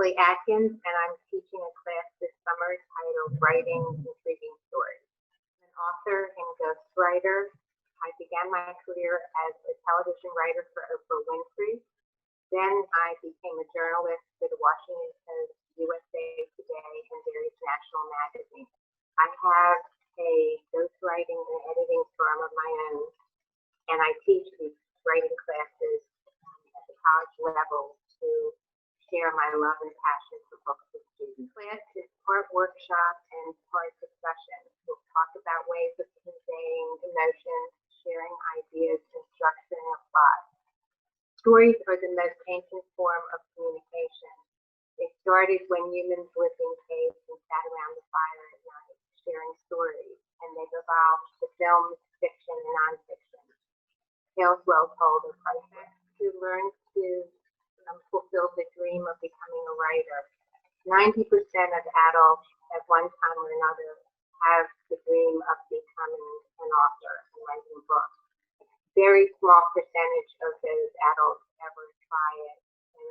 Leslie Aktins, and I'm teaching a class this summer titled Writing Intriguing Stories. I'm an author and ghostwriter. I began my career as a television writer for Oprah Winfrey. Then I became a journalist for the Washington Post, USA Today, and various national magazines. I have a ghostwriting and editing firm of my own, and I teach these writing classes at the college level to share my love and passion for books with students. Class is part workshop and part discussion. We'll talk about ways of conveying emotions, sharing ideas, instruction, and plot. Stories are the most ancient form of communication. They started when humans lived in caves and sat around the fire at night, sharing stories, and they've evolved to films, fiction, and nonfiction. Tales well told are priceless. To learn to fulfill the dream of becoming a writer. 90% of adults at one time or another have the dream of becoming an author and writing books. Very small percentage of those adults ever try it, and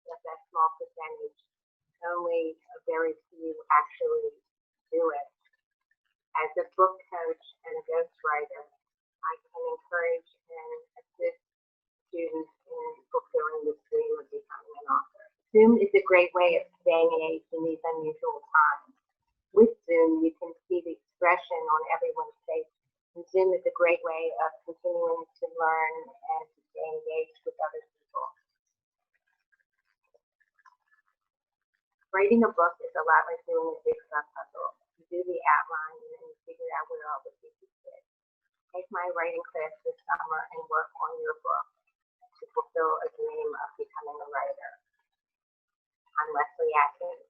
of that small percentage, only a very few actually do it. As a book coach and a ghostwriter, I can encourage and assist students in fulfilling the dream of becoming an author. Zoom is a great way of staying engaged in these unusual times. With Zoom, you can see the expression on everyone's face, and Zoom is a great way of continuing to learn and to stay engaged with other people. Writing a book is a lot like doing a jigsaw puzzle. You do the outline and then you figure out where all the pieces fit. Take my writing class this summer and work on your book to fulfill a dream of becoming a writer. I'm Leslie Aktins.